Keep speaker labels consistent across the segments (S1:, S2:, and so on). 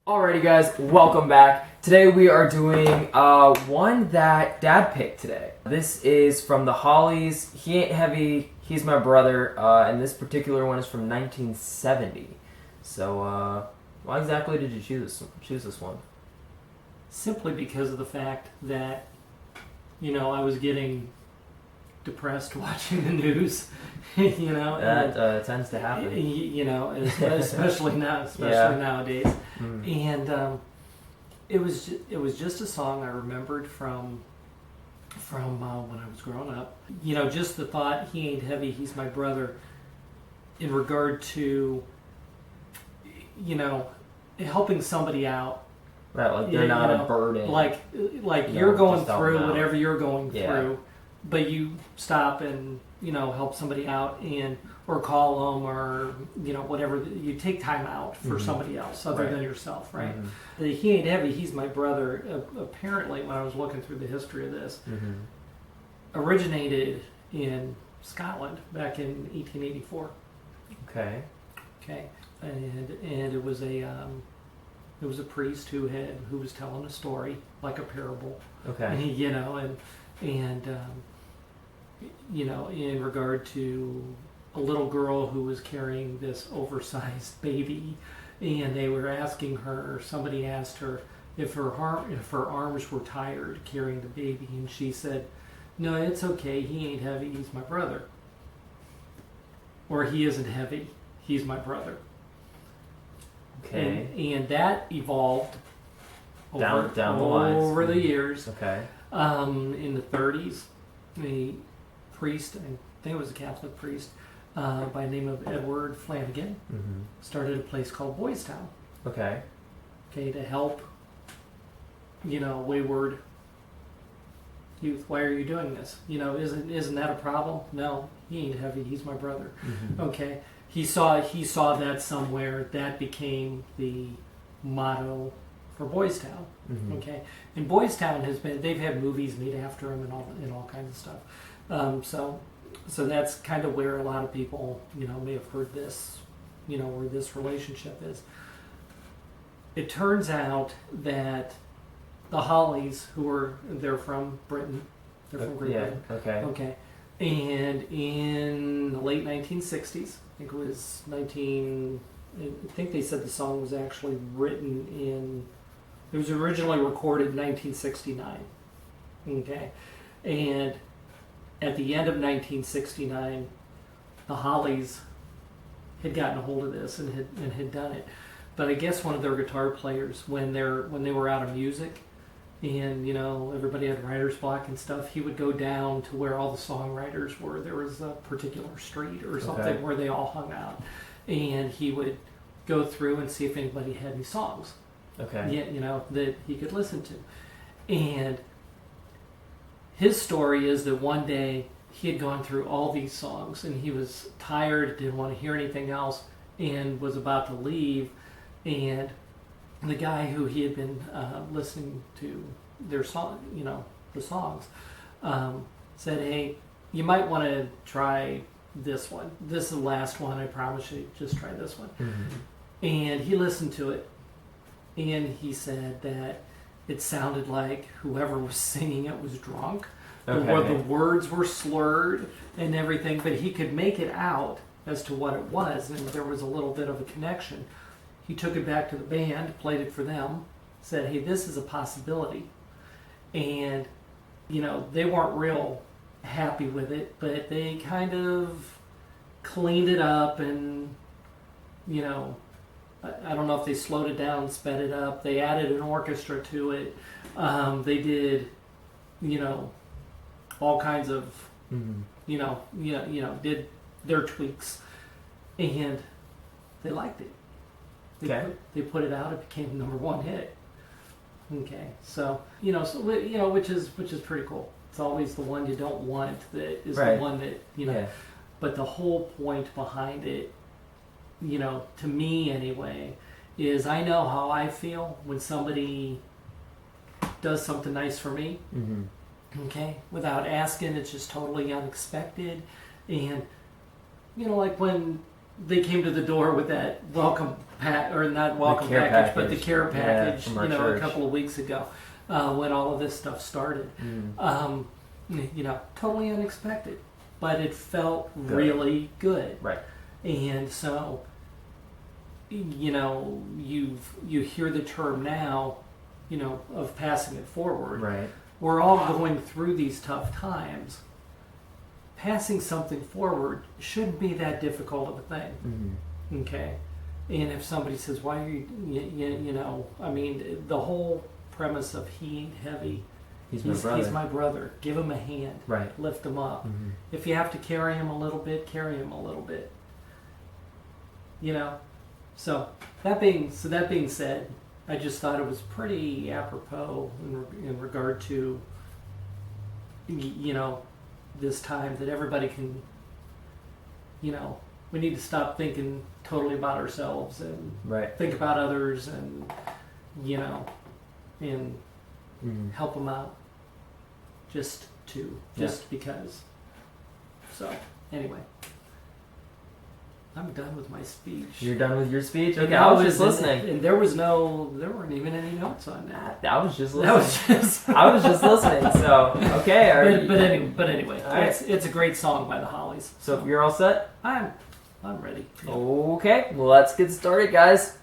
S1: Alrighty guys, welcome back. Today we are doing one that Dad picked today. This is from the Hollies. He Ain't Heavy, He's My Brother, and this particular one is from 1970. So, why exactly did you choose this one?
S2: Simply because of the fact that, I was getting depressed watching the news,
S1: That tends to happen.
S2: Especially nowadays. And it was just a song I remembered from when I was growing up. Just the thought, he ain't heavy, he's my brother, in regard to, helping somebody out.
S1: Right, like they're not a burden.
S2: Like you're going through whatever you're going
S1: Yeah.
S2: through, but you stop and help somebody out or call them or whatever. You take time out for somebody else other than yourself, right? The He Ain't Heavy, He's My Brother. Apparently, when I was looking through the history of this, originated in Scotland back in 1884.
S1: Okay.
S2: Okay, and it was a priest who was telling a story like a parable.
S1: Okay.
S2: And in regard to a little girl who was carrying this oversized baby, and they were asking her. Somebody asked her if her arms were tired carrying the baby, and she said, "No, it's okay. He ain't heavy. He's my brother." Or he isn't heavy. He's my brother.
S1: Okay.
S2: And that evolved
S1: Down the lines.
S2: over the years.
S1: Okay.
S2: In the 30s, a priest, I think it was a Catholic priest, by the name of Edward Flanagan, started a place called Boys Town.
S1: Okay.
S2: Okay, to help, wayward youth. Why are you doing this? Isn't that a problem? No, he ain't heavy. He's my brother. Okay. He saw that somewhere. That became the motto for Boys Town. Okay, and Boys Town they've had movies made after him and all kinds of stuff. So that's kind of where a lot of people may have heard this, where this relationship is. It turns out that the Hollies, they're from Britain, they're from Great Britain. Okay, and in the late 1960s. I think they said the song was actually it was originally recorded in 1969. Okay. And at the end of 1969, the Hollies had gotten a hold of this and had done it. But I guess one of their guitar players, when they were out of music, and everybody had writer's block and stuff, he would go down to where all the songwriters were. There was a particular street or something where they all hung out, and he would go through and see if anybody had any songs.
S1: Okay.
S2: That he could listen to. And his story is that one day he had gone through all these songs and he was tired, didn't want to hear anything else, and was about to leave, and the guy who he had been listening to their song, the songs, said, "Hey, you might want to try this one. This is the last one. I promise you. Just try this one." And he listened to it, and he said that it sounded like whoever was singing it was drunk.
S1: Okay.
S2: The words were slurred and everything, but he could make it out as to what it was, and there was a little bit of a connection. He took it back to the band, played it for them, said, "Hey, this is a possibility." And, they weren't real happy with it, but they kind of cleaned it up and, I don't know if they slowed it down, sped it up. They added an orchestra to it. They did, all kinds of, did their tweaks, and they liked it. They put it out. It became the #1 hit. Okay, so which is pretty cool. It's always the one you don't want that is the one that
S1: Yeah.
S2: But the whole point behind it, to me anyway, is I know how I feel when somebody does something nice for me. Okay, without asking, it's just totally unexpected, and like when they came to the door with that welcome pack, or not welcome
S1: care
S2: package, but the care
S1: Yeah,
S2: package,
S1: from our
S2: you know,
S1: church.
S2: a couple of weeks ago, when all of this stuff started. You know, totally unexpected, but it felt really good.
S1: Right.
S2: And so, you know, you hear the term now, you know, of passing it forward.
S1: Right.
S2: We're all going through these tough times. Passing something forward shouldn't be that difficult of a thing. Okay? And if somebody says, why are you know, I mean, the whole premise of he ain't heavy.
S1: He's my brother.
S2: He's my brother. Give him a hand.
S1: Right.
S2: Lift him up. If you have to carry him a little bit, carry him a little bit. You know? So that being said, I just thought it was pretty apropos in regard to, you know, this time that everybody can, you know, we need to stop thinking totally about ourselves and think about others and, you know, and help them out just because. So, anyway. I'm done with my speech.
S1: You're done with your speech? Okay, I was just listening.
S2: And there weren't even any notes on that.
S1: I was just listening. I was just listening. So, okay.
S2: But anyway,
S1: right.
S2: It's a great song by the Hollies.
S1: So you're all set?
S2: I'm ready. Yeah.
S1: Okay, well let's get started, guys.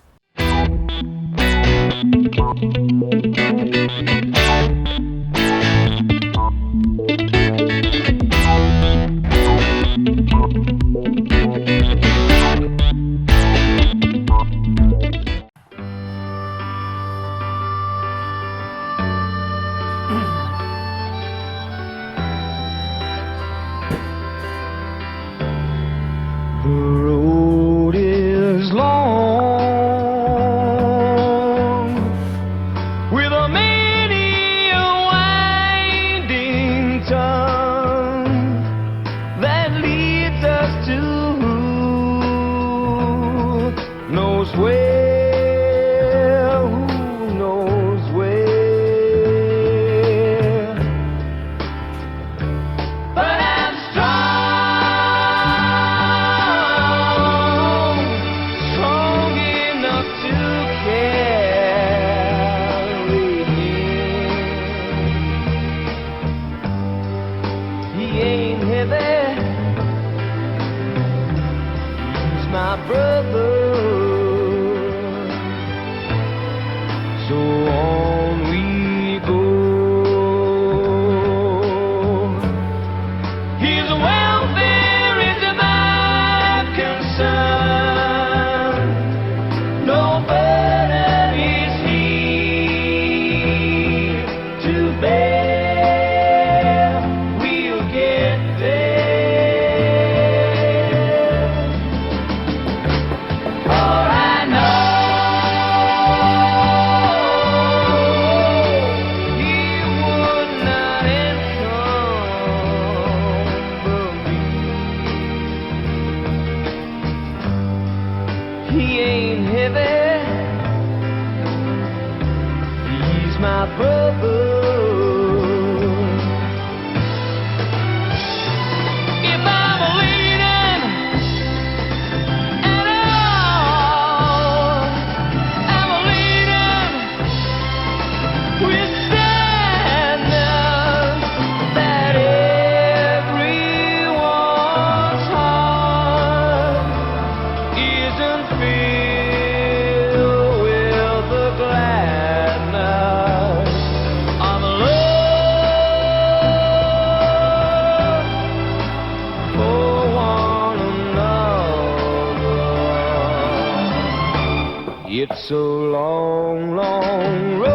S3: It's a long, long road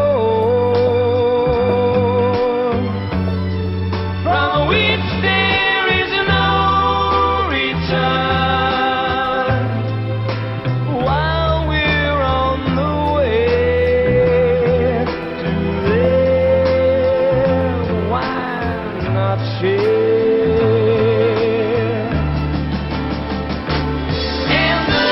S3: from which there is no return. While we're on the way to there, why not share? And the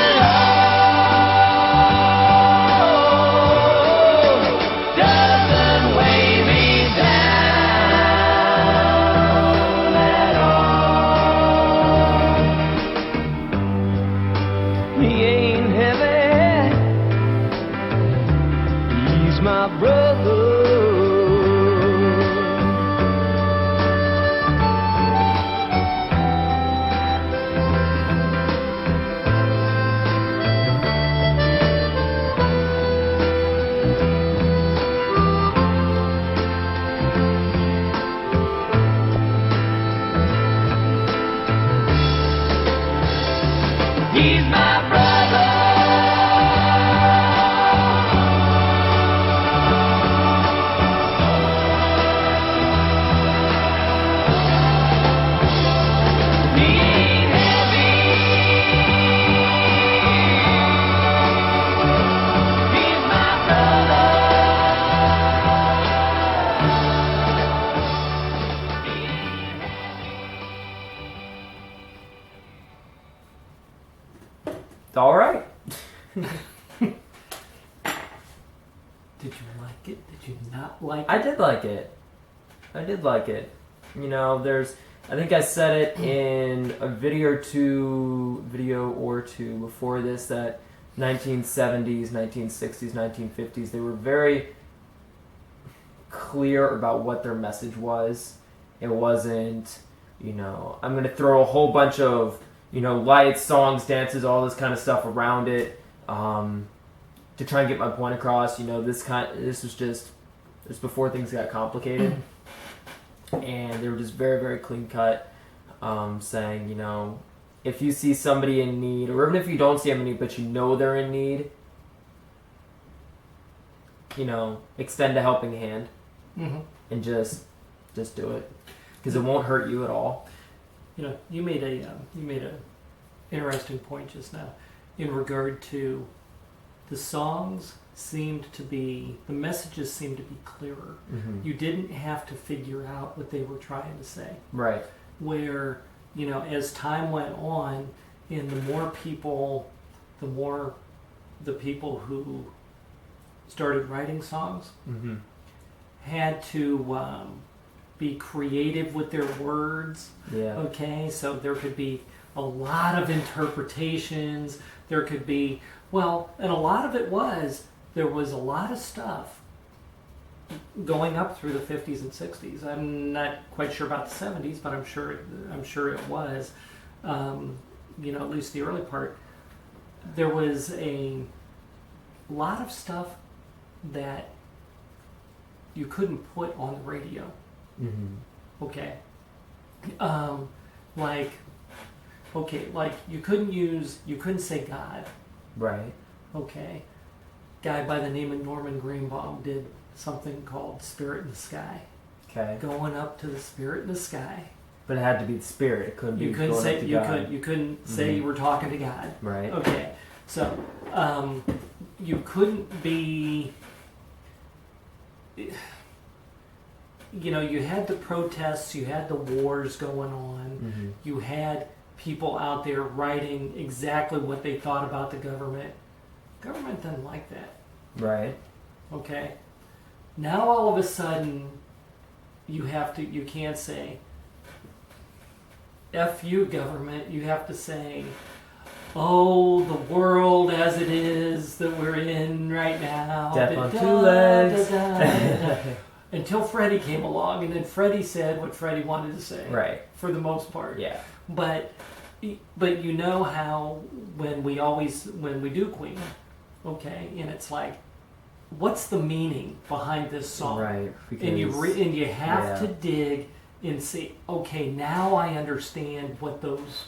S3: my brother. He's my brother. He ain't heavy. He's my brother. He ain't
S1: It's all right.
S2: Did you like it? Did you not like it?
S1: I did like it. I did like it. You know, I think I said it in a video or two before this, that 1970s, 1960s, 1950s, they were very clear about what their message was. It wasn't, you know, I'm going to throw a whole bunch of, you know, lights, songs, dances, all this kind of stuff around it, to try and get my point across. You know, this was before things got complicated, and they were just very, very clean cut, saying, you know, if you see somebody in need, or even if you don't see them in need, but you know they're in need, you know, extend a helping hand, and just do it, because it won't hurt you at all.
S2: You know, you made a interesting point just now in regard to the songs the messages seemed to be clearer. You didn't have to figure out what they were trying to say.
S1: Right.
S2: Where, you know, as time went on, and the more the people who started writing songs had to be creative with their words.
S1: Yeah.
S2: Okay, so there could be a lot of interpretations. There could be, well, and a lot of it there was a lot of stuff going up through the 50s and 60s. I'm not quite sure about the 70s, but I'm sure it was. You know, at least the early part. There was a lot of stuff that you couldn't put on the radio. Okay. Like you couldn't say God.
S1: Right.
S2: Okay. Guy by the name of Norman Greenbaum did something called Spirit in the Sky.
S1: Okay.
S2: Going up to the Spirit in the Sky.
S1: But it had to be the spirit. It couldn't be going up to God.
S2: You couldn't say you were talking to God.
S1: Right.
S2: Okay. So, you couldn't be. You know, you had the protests, you had the wars going on, you had people out there writing exactly what they thought about the government. Government doesn't like that.
S1: Right.
S2: Okay. Now all of a sudden, you can't say, F you government, you have to say, oh, the world as it is that we're in right now.
S1: Death on two legs.
S2: Until Freddie came along, and then Freddie said what Freddie wanted to say.
S1: Right.
S2: For the most part.
S1: Yeah.
S2: But you know how when we do Queen, okay, and it's like, what's the meaning behind this song?
S1: Right. Because,
S2: and you have to dig and see, okay, now I understand what those,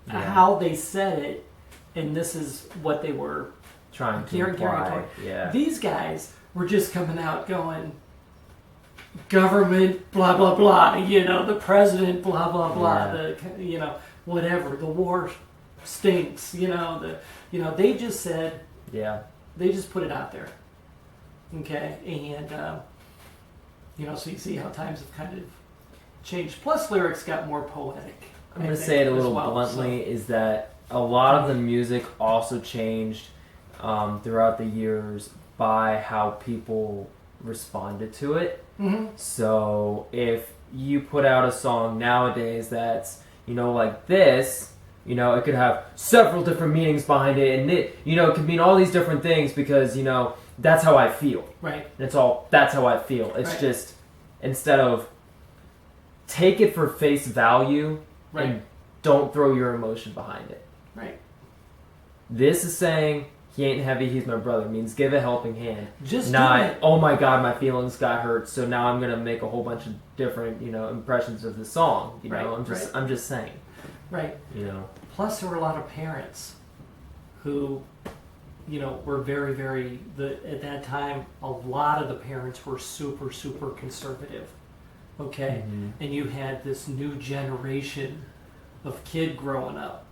S2: how they said it, and this is what they were
S1: trying to imply. Yeah.
S2: These guys were just coming out going, government, blah, blah, blah, you know, the president, blah, blah, blah, you know, whatever, the war stinks, they just said, they just put it out there. Okay. And, so you see how times have kind of changed. Plus lyrics got more poetic.
S1: I'm going to say it a little bluntly, is that a lot of the music also changed throughout the years by how people responded to it. So if you put out a song nowadays that's, like this, it could have several different meanings behind it, and it could mean all these different things because, that's how I feel.
S2: Right.
S1: That's how I feel. It's
S2: Right.
S1: just, instead of take it for face value
S2: Right.
S1: and don't throw your emotion behind it.
S2: Right.
S1: This is saying he ain't heavy, he's my brother. Means give a helping hand.
S2: Just do
S1: Not,
S2: it.
S1: oh my god, my feelings got hurt, so now I'm gonna make a whole bunch of different, impressions of the song.
S2: Right,
S1: I'm just saying.
S2: Right. Plus, there were a lot of parents who, were very, very, at that time, a lot of the parents were super, super conservative. Okay?
S1: Mhm.
S2: And you had this new generation of kid growing up,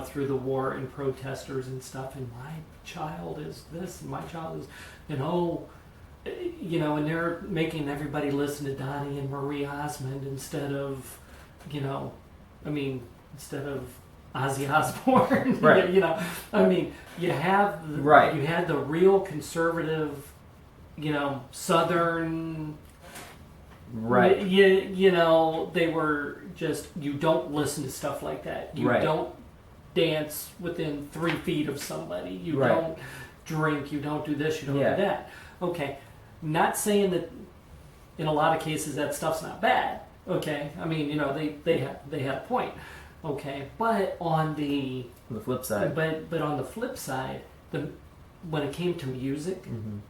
S2: through the war and protesters and stuff, and my child is this, and my child is, and they're making everybody listen to Donnie and Marie Osmond instead of, instead of Ozzy Osbourne.
S1: Right.
S2: you had the real conservative, Southern.
S1: Right.
S2: They were just, you don't listen to stuff like that. You
S1: Right.
S2: don't dance within 3 feet of somebody. You
S1: Right.
S2: don't drink. You don't do this. You don't
S1: Yeah.
S2: do that. Okay. Not saying that in a lot of cases that stuff's not bad. Okay. They had a point. Okay. But on the
S1: flip side.
S2: but on the flip side, when it came to music,
S1: Mhm.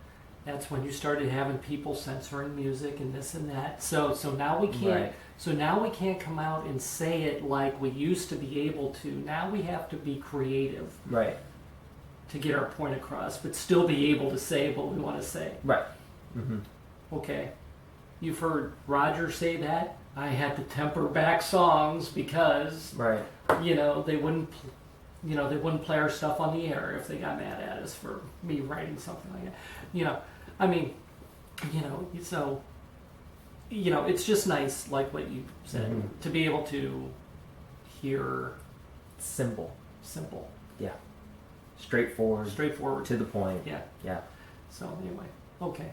S2: that's when you started having people censoring music and this and that. So now we can't.
S1: Right.
S2: So now we can't come out and say it like we used to be able to. Now we have to be creative
S1: Right.
S2: to get our point across, but still be able to say what we want to say.
S1: Right. Mm-hmm.
S2: Okay, you've heard Roger say that. I had to temper back songs because
S1: Right.
S2: they wouldn't. They wouldn't play our stuff on the air if they got mad at us for me writing something like that. So, it's just nice, like what you said,
S1: Mhm.
S2: to be able to hear
S1: Simple. Straightforward.
S2: straightforward.
S1: To the point.
S2: Yeah.
S1: Yeah.
S2: So anyway, okay.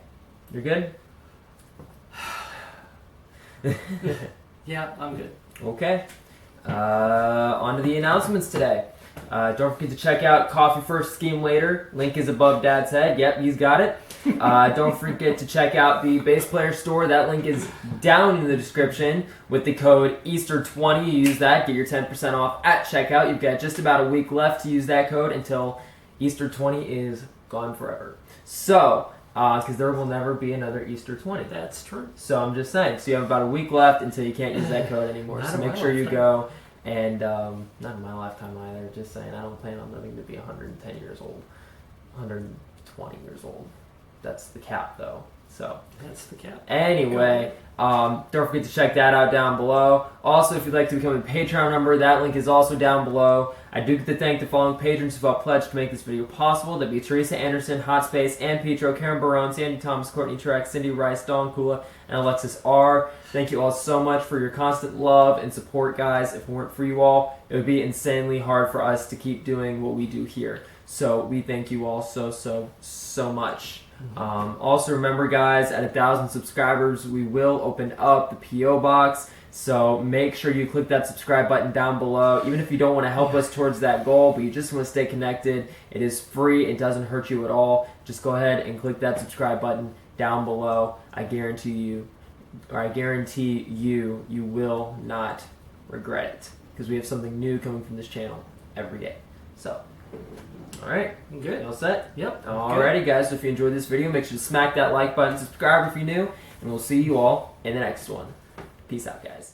S1: You're good?
S2: Yeah, I'm good.
S1: Okay. On to the announcements today. Don't forget to check out Coffee First, Scheme Later. Link is above Dad's head. Yep, he's got it. Don't forget to check out the Bass Player Store. That link is down in the description with the code Easter20. You use that, get your 10% off at checkout. You've got just about a week left to use that code until Easter20 is gone forever. So, because there will never be another Easter20.
S2: That's true.
S1: So I'm just saying. So you have about a week left until you can't use that code anymore.
S2: Not
S1: So
S2: in
S1: make
S2: my
S1: sure you
S2: lifetime.
S1: go. And not in my lifetime either. Just saying, I don't plan on living to be 110 years old, 120 years old. That's the cap, though. So
S2: That's the cap.
S1: anyway, don't forget to check that out down below. Also, if you'd like to become a Patreon member, that link is also down below. I do get to thank the following patrons who have pledged to make this video possible. That'd be Teresa Anderson, Hot Space, and Petro, Karen Barone, Sandy Thomas, Courtney Truax, Cindy Rice, Dawn Kula, and Alexis R. Thank you all so much for your constant love and support, guys. If it weren't for you all, it would be insanely hard for us to keep doing what we do here. So we thank you all so much. Also remember, guys, at 1,000 subscribers, we will open up the P.O. Box. So make sure you click that subscribe button down below. Even if you don't want to help us towards that goal, but you just want to stay connected, it is free. It doesn't hurt you at all. Just go ahead and click that subscribe button down below. I guarantee you, you will not regret it, because we have something new coming from this channel every day. So, all right,
S2: Good.
S1: you all set?
S2: Yep.
S1: Alrighty, guys. So if you enjoyed this video, make sure to smack that like button, subscribe if you're new, and we'll see you all in the next one. Peace out, guys.